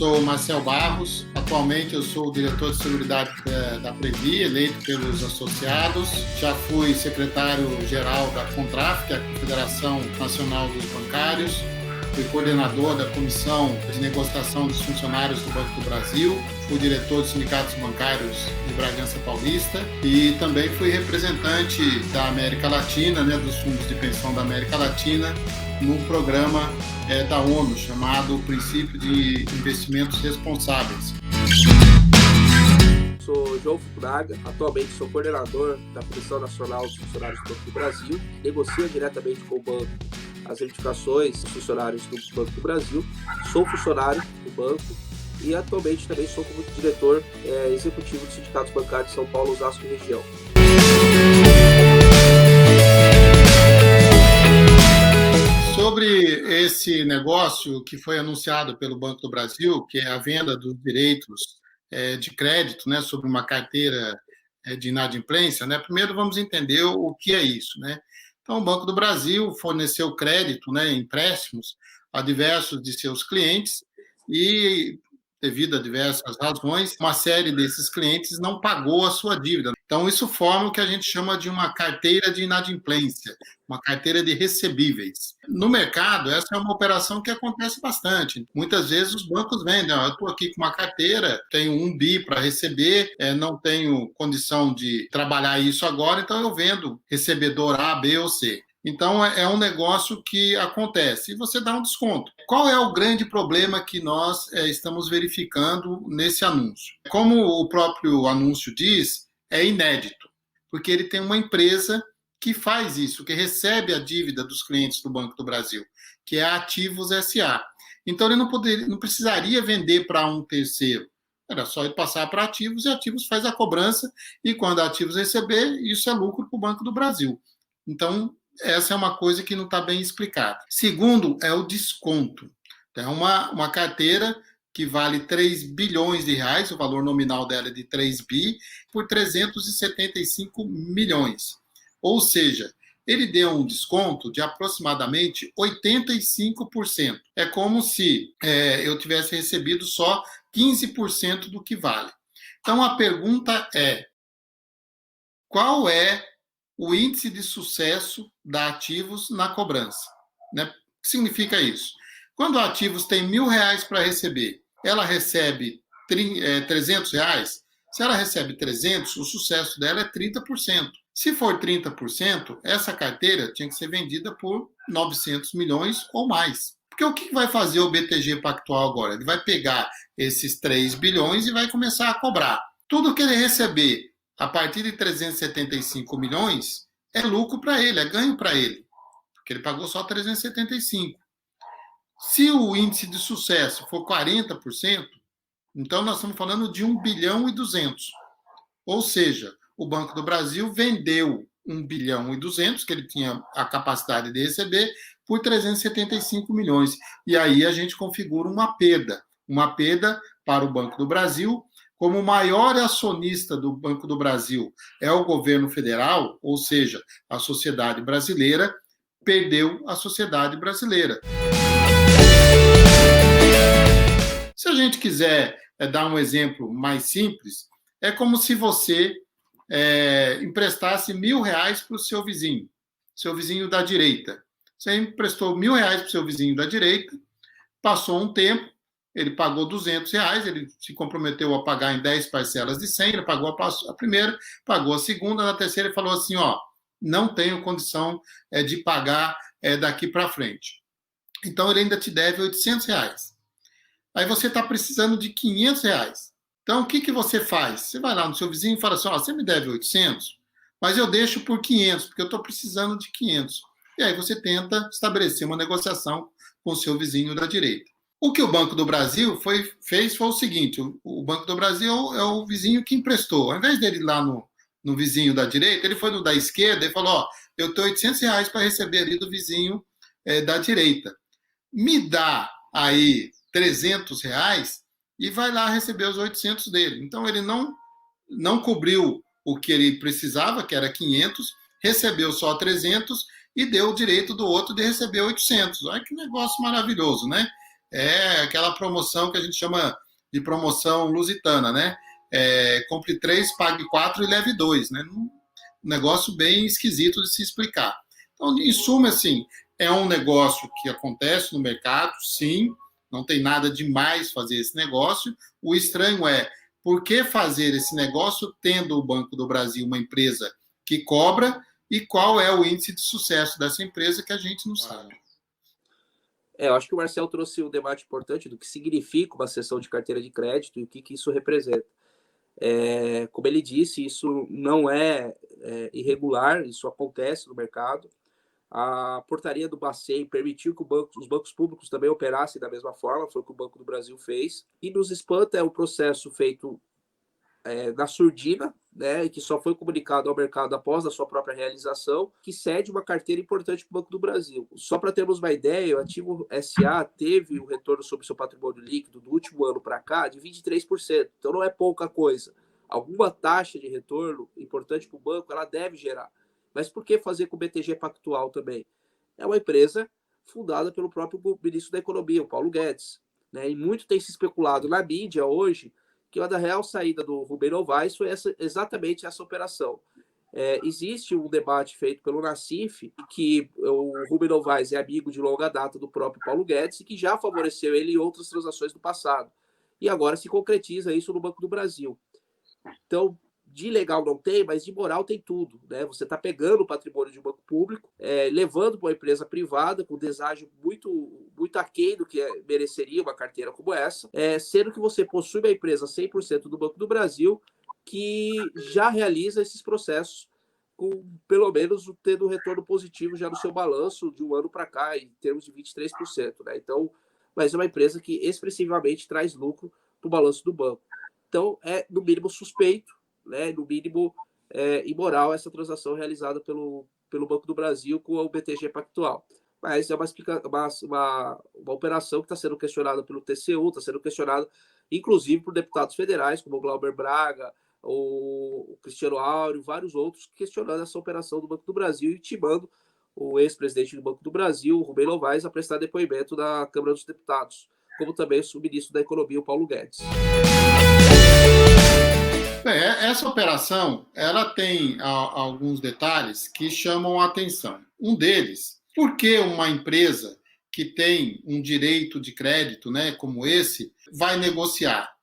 sou Marcel Barros, atualmente eu sou o diretor de seguridade da Previ, eleito pelos associados. Já fui secretário-geral da CONTRAF, que é a Confederação Nacional dos Bancários. Fui coordenador da Comissão de Negociação dos Funcionários do Banco do Brasil. Fui diretor dos sindicatos bancários de Bragança Paulista e também fui representante da América Latina, dos fundos de pensão da América Latina, no programa da ONU, chamado Princípio de Investimentos Responsáveis. Sou João Fukunaga, atualmente sou coordenador da Comissão Nacional dos Funcionários do Banco do Brasil, negocio diretamente com o banco as edificações dos funcionários do Banco do Brasil, sou funcionário do banco e atualmente também sou como diretor executivo do Sindicato Bancário de São Paulo, Osasco e região. Sobre esse negócio que foi anunciado pelo Banco do Brasil, que é a venda dos direitos de crédito, sobre uma carteira de inadimplência, primeiro vamos entender o que é isso, Então, o Banco do Brasil forneceu crédito, empréstimos a diversos de seus clientes e, devido a diversas razões, uma série desses clientes não pagou a sua dívida. Então, isso forma o que a gente chama de uma carteira de inadimplência, uma carteira de recebíveis. No mercado, essa é uma operação que acontece bastante. Muitas vezes os bancos vendem, eu estou aqui com uma carteira, tenho 1 bi para receber, não tenho condição de trabalhar isso agora, então eu vendo recebedor A, B ou C. Então, é um negócio que acontece e você dá um desconto. Qual é o grande problema que nós estamos verificando nesse anúncio? Como o próprio anúncio diz, é inédito, porque ele tem uma empresa que faz isso, que recebe a dívida dos clientes do Banco do Brasil, que é a Ativos S.A. Então, ele não precisaria vender para um terceiro. Era só ele passar para Ativos e Ativos faz a cobrança e quando a Ativos receber, isso é lucro para o Banco do Brasil. Então, essa é uma coisa que não está bem explicada. Segundo, é o desconto. É uma carteira que vale 3 bilhões de reais, o valor nominal dela é de 3 bi, por 375 milhões. Ou seja, ele deu um desconto de aproximadamente 85%. É como se eu tivesse recebido só 15% do que vale. Então, a pergunta é, qual é o índice de sucesso da Ativos na cobrança? O que significa isso? Quando a Ativos tem R$1.000 para receber, ela recebe R$300. Se ela recebe 300, o sucesso dela é 30%. Se for 30%, essa carteira tinha que ser vendida por 900 milhões ou mais. Porque o que vai fazer o BTG Pactual agora? Ele vai pegar esses 3 bilhões e vai começar a cobrar. Tudo que ele receber a partir de 375 milhões é lucro para ele, é ganho para ele. Porque ele pagou só 375. Se o índice de sucesso for 40%, então nós estamos falando de 1 bilhão e 200. Ou seja, o Banco do Brasil vendeu 1 bilhão e 200, que ele tinha a capacidade de receber, por 375 milhões. E aí a gente configura uma perda para o Banco do Brasil. Como o maior acionista do Banco do Brasil é o governo federal, ou seja, a sociedade brasileira, perdeu a sociedade brasileira. Se a gente quiser dar um exemplo mais simples, é como se você emprestasse R$1.000 para o seu vizinho da direita. Você emprestou R$1.000 para o seu vizinho da direita, passou um tempo, ele pagou R$200, ele se comprometeu a pagar em 10 parcelas de 100, ele pagou a primeira, pagou a segunda, na terceira ele falou assim, não tenho condição de pagar daqui para frente. Então, ele ainda te deve R$800. Aí você está precisando de R$500. Então, o que você faz? Você vai lá no seu vizinho e fala assim, você me deve 800, mas eu deixo por 500, porque eu estou precisando de 500. E aí você tenta estabelecer uma negociação com o seu vizinho da direita. O que o Banco do Brasil fez foi o seguinte, o Banco do Brasil é o vizinho que emprestou. Ao invés dele ir lá no vizinho da direita, ele foi no da esquerda e falou, eu tenho R$800 para receber ali do vizinho da direita. Me dá aí R$300 e vai lá receber os 800 dele. Então, ele não cobriu o que ele precisava, que era 500, recebeu só 300 e deu o direito do outro de receber 800. Olha que negócio maravilhoso, É aquela promoção que a gente chama de promoção lusitana, né? Compre 3, pague 4 e leve 2, né? Um negócio bem esquisito de se explicar. Então, em suma, assim, é um negócio que acontece no mercado, sim, não tem nada demais fazer esse negócio. O estranho é por que fazer esse negócio tendo o Banco do Brasil uma empresa que cobra e qual é o índice de sucesso dessa empresa que a gente não sabe. Eu acho que o Marcel trouxe um debate importante do que significa uma cessão de carteira de crédito e o que isso representa. Como ele disse, isso não irregular, isso acontece no mercado. A portaria do Bacen permitiu que os bancos públicos também operassem da mesma forma, foi o que o Banco do Brasil fez. E nos espanta o processo feito na surdina, né, que só foi comunicado ao mercado após a sua própria realização, que cede uma carteira importante para o Banco do Brasil. Só para termos uma ideia, o Ativo SA teve um retorno sobre seu patrimônio líquido do último ano para cá de 23%. Então não é pouca coisa. Alguma taxa de retorno importante para o banco ela deve gerar. Mas por que fazer com o BTG Pactual também? É uma empresa fundada pelo próprio ministro da Economia, o Paulo Guedes. Né? E muito tem se especulado na mídia hoje que a real saída do Rubem Novaes foi exatamente essa operação. Existe um debate feito pelo Nassif, que o Rubem Novaes é amigo de longa data do próprio Paulo Guedes e que já favoreceu ele em outras transações do passado. E agora se concretiza isso no Banco do Brasil. Então, de legal não tem, mas de moral tem tudo. Né? Você está pegando o patrimônio de um banco público, levando para uma empresa privada com deságio muito, muito aquém do que mereceria uma carteira como essa, sendo que você possui uma empresa 100% do Banco do Brasil que já realiza esses processos com, pelo menos, tendo um retorno positivo já no seu balanço de um ano para cá, em termos de 23%. Né? Então, mas é uma empresa que expressivamente traz lucro para o balanço do banco. Então, é, no mínimo, suspeito, né, no mínimo imoral essa transação realizada pelo Banco do Brasil com o BTG Pactual. Mas é uma operação que está sendo questionada pelo TCU, está sendo questionada inclusive por deputados federais, como o Glauber Braga, o Cristiano Áureo, vários outros, questionando essa operação do Banco do Brasil e intimando o ex-presidente do Banco do Brasil, o Rubem Novaes, a prestar depoimento na Câmara dos Deputados, como também o ministro da Economia, o Paulo Guedes. Essa operação ela tem alguns detalhes que chamam a atenção. Um deles, por que uma empresa que tem um direito de crédito, né, como esse, vai negociar?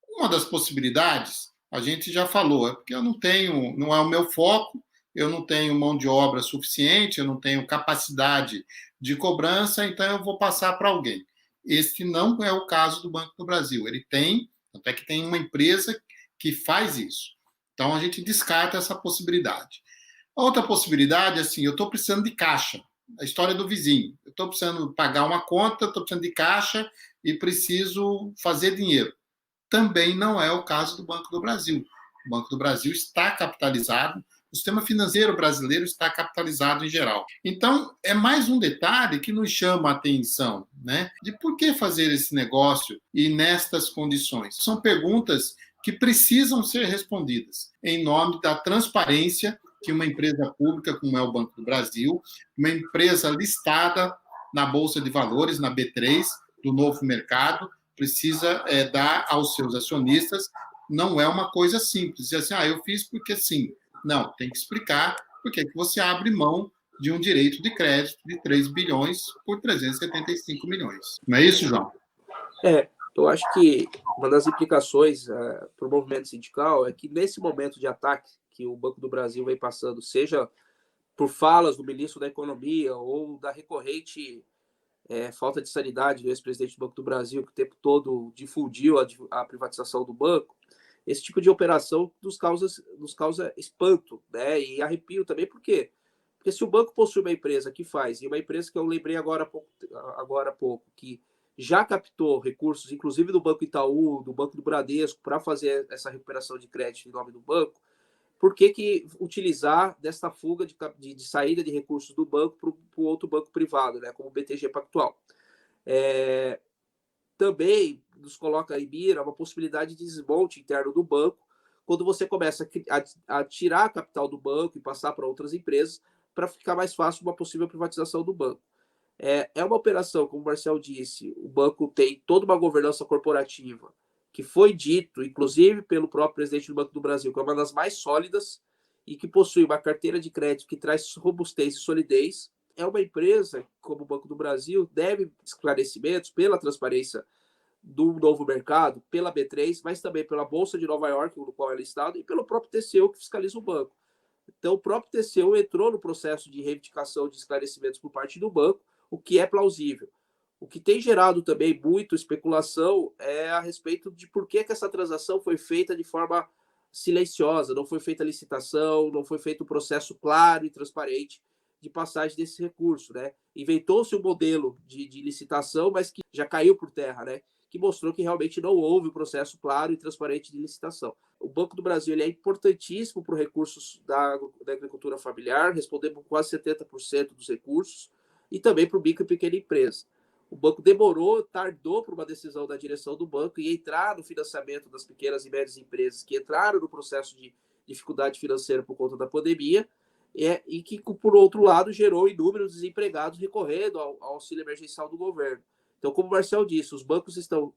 Uma das possibilidades, a gente já falou, é porque eu não tenho, não é o meu foco, eu não tenho mão de obra suficiente, eu não tenho capacidade de cobrança, então eu vou passar para alguém. Esse não é o caso do Banco do Brasil. Ele tem, até que tem uma empresa que faz isso. Então, a gente descarta essa possibilidade. A outra possibilidade é assim, eu estou precisando de caixa. A história do vizinho. Eu estou precisando pagar uma conta, estou precisando de caixa e preciso fazer dinheiro. Também não é o caso do Banco do Brasil. O Banco do Brasil está capitalizado, o sistema financeiro brasileiro está capitalizado em geral. Então, é mais um detalhe que nos chama a atenção, né? De por que fazer esse negócio e nestas condições? São perguntas que precisam ser respondidas em nome da transparência que uma empresa pública como é o Banco do Brasil, uma empresa listada na Bolsa de Valores, na B3, do novo mercado, precisa dar aos seus acionistas. Não é uma coisa simples. Dizer assim, eu fiz porque sim. Não, tem que explicar por que você abre mão de um direito de crédito de 3 bilhões por 375 milhões. Não é isso, João? Eu acho que uma das implicações para o movimento sindical é que nesse momento de ataque que o Banco do Brasil vem passando, seja por falas do ministro da Economia ou da recorrente falta de sanidade do ex-presidente do Banco do Brasil, que o tempo todo difundiu a privatização do banco, esse tipo de operação nos causa espanto, né? E arrepio também, por quê? Porque se o banco possui uma empresa que faz, e uma empresa que eu lembrei agora há pouco, que já captou recursos, inclusive do Banco Itaú, do Banco do Bradesco, para fazer essa recuperação de crédito em nome do banco, por que utilizar desta fuga de saída de recursos do banco para o outro banco privado, né, como o BTG Pactual? Também nos coloca em mira uma possibilidade de desmonte interno do banco, quando você começa a tirar a capital do banco e passar para outras empresas, para ficar mais fácil uma possível privatização do banco. É uma operação, como o Marcel disse, o banco tem toda uma governança corporativa, que foi dito, inclusive pelo próprio presidente do Banco do Brasil, que é uma das mais sólidas e que possui uma carteira de crédito que traz robustez e solidez. É uma empresa, como o Banco do Brasil, deve esclarecimentos pela transparência do novo mercado, pela B3, mas também pela Bolsa de Nova York, no qual é listado, e pelo próprio TCU, que fiscaliza o banco. Então, o próprio TCU entrou no processo de reivindicação de esclarecimentos por parte do banco, o que é plausível. O que tem gerado também muito especulação é a respeito de por que essa transação foi feita de forma silenciosa, não foi feita licitação, não foi feito um processo claro e transparente de passagem desse recurso, né? Inventou-se um modelo de licitação, mas que já caiu por terra, né? Que mostrou que realmente não houve um processo claro e transparente de licitação. O Banco do Brasil ele é importantíssimo para os recursos da agricultura familiar, respondendo por quase 70% dos recursos, e também para o micro e pequena empresa. O banco tardou para uma decisão da direção do banco e entrar no financiamento das pequenas e médias empresas que entraram no processo de dificuldade financeira por conta da pandemia, e que, por outro lado, gerou inúmeros desempregados recorrendo ao auxílio emergencial do governo. Então, como o Marcel disse, os bancos estão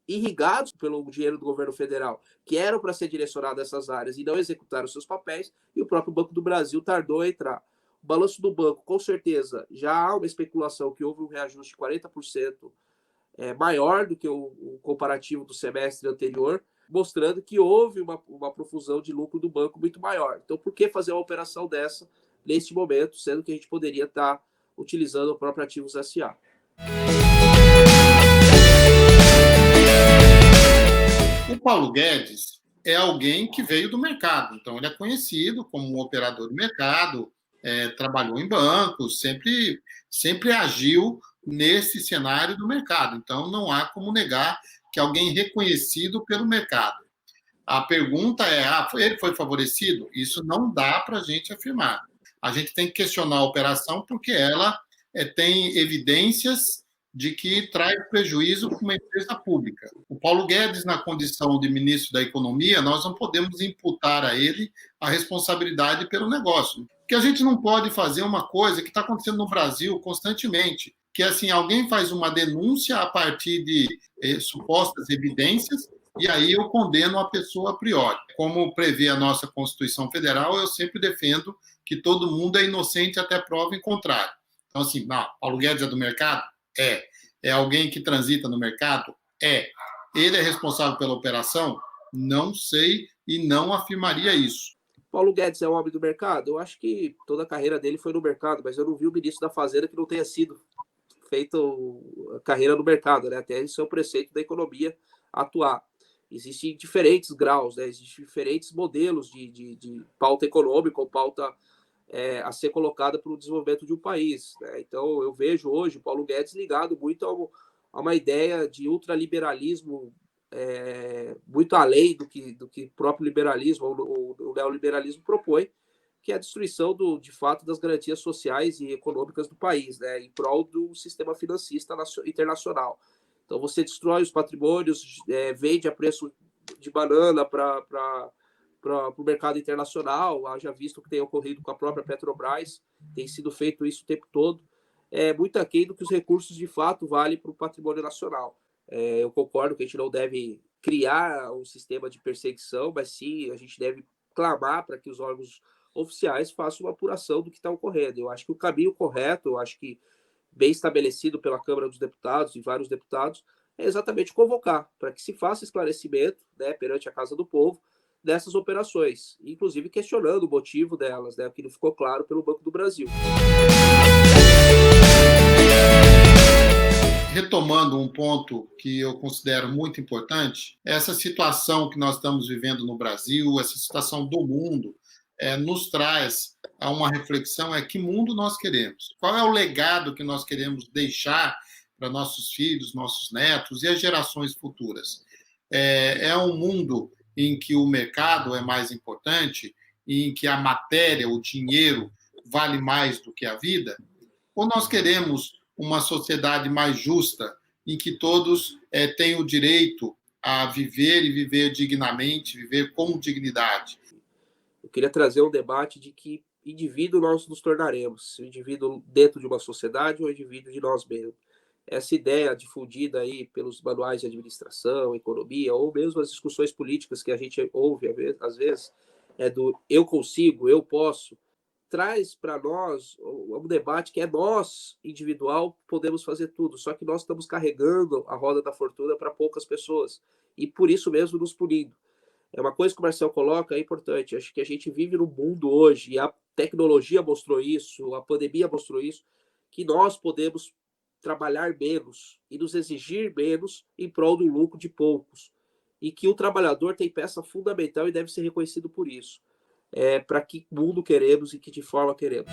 irrigados pelo dinheiro do governo federal, que eram para ser direcionado a essas áreas e não executaram seus papéis, e o próprio Banco do Brasil tardou a entrar. O balanço do banco, com certeza, já há uma especulação que houve um reajuste de 40% maior do que o comparativo do semestre anterior, mostrando que houve uma profusão de lucro do banco muito maior. Então, por que fazer uma operação dessa neste momento, sendo que a gente poderia estar utilizando o próprio Ativos SA? O Paulo Guedes é alguém que veio do mercado, então ele é conhecido como um operador de mercado, trabalhou em bancos, sempre agiu nesse cenário do mercado. Então, não há como negar que alguém reconhecido pelo mercado. A pergunta é, ele foi favorecido? Isso não dá para a gente afirmar. A gente tem que questionar a operação porque ela tem evidências de que traz prejuízo para uma empresa pública. O Paulo Guedes, na condição de ministro da Economia, nós não podemos imputar a ele a responsabilidade pelo negócio. Porque a gente não pode fazer uma coisa que está acontecendo no Brasil constantemente, que é assim, alguém faz uma denúncia a partir de supostas evidências e aí eu condeno a pessoa a priori. Como prevê a nossa Constituição Federal, eu sempre defendo que todo mundo é inocente até prova em contrário. Então, assim, Paulo Guedes é do mercado? É alguém que transita no mercado? Ele é responsável pela operação? Não sei e não afirmaria isso. Paulo Guedes é um homem do mercado? Eu acho que toda a carreira dele foi no mercado, mas eu não vi o ministro da Fazenda que não tenha sido feito a carreira no mercado, né? Até isso é o preceito da economia atuar. Existem diferentes graus, né? Existem diferentes modelos de pauta econômica ou pauta a ser colocada para o desenvolvimento de um país, né? Então, eu vejo hoje o Paulo Guedes ligado muito a uma ideia de ultraliberalismo muito além do que o próprio liberalismo ou o neoliberalismo propõe, que é a destruição, de fato, das garantias sociais e econômicas do país, né, em prol do sistema financista internacional. Então, você destrói os patrimônios, vende a preço de banana para o mercado internacional, haja visto que tem ocorrido com a própria Petrobras, tem sido feito isso o tempo todo, muito aquém do que os recursos de fato valem para o patrimônio nacional. Eu concordo que a gente não deve criar um sistema de perseguição, mas sim a gente deve clamar para que os órgãos oficiais façam uma apuração do que está ocorrendo. Eu acho que o caminho correto, eu acho que bem estabelecido pela Câmara dos Deputados e vários deputados, é exatamente convocar para que se faça esclarecimento, né, perante a Casa do Povo dessas operações, inclusive questionando o motivo delas, né, que não ficou claro pelo Banco do Brasil. Retomando um ponto que eu considero muito importante, essa situação que nós estamos vivendo no Brasil, essa situação do mundo, nos traz a uma reflexão, que mundo nós queremos? Qual é o legado que nós queremos deixar para nossos filhos, nossos netos e as gerações futuras? É um mundo em que o mercado é mais importante, em que a matéria, o dinheiro, vale mais do que a vida? Ou nós queremos uma sociedade mais justa, em que todos têm o direito a viver e viver dignamente, viver com dignidade? Eu queria trazer um debate de que indivíduo nós nos tornaremos, indivíduo dentro de uma sociedade ou indivíduo de nós mesmos. Essa ideia difundida aí pelos manuais de administração, economia, ou mesmo as discussões políticas que a gente ouve às vezes, é do eu consigo, eu posso, traz para nós um debate que é nós, individual, podemos fazer tudo, só que nós estamos carregando a roda da fortuna para poucas pessoas, e por isso mesmo nos punindo. É uma coisa que o Marcel coloca, é importante, acho que a gente vive num mundo hoje, e a tecnologia mostrou isso, a pandemia mostrou isso, que nós podemos trabalhar menos e nos exigir menos em prol do lucro de poucos, e que o trabalhador tem peça fundamental e deve ser reconhecido por isso. Para que mundo queremos e que de forma queremos.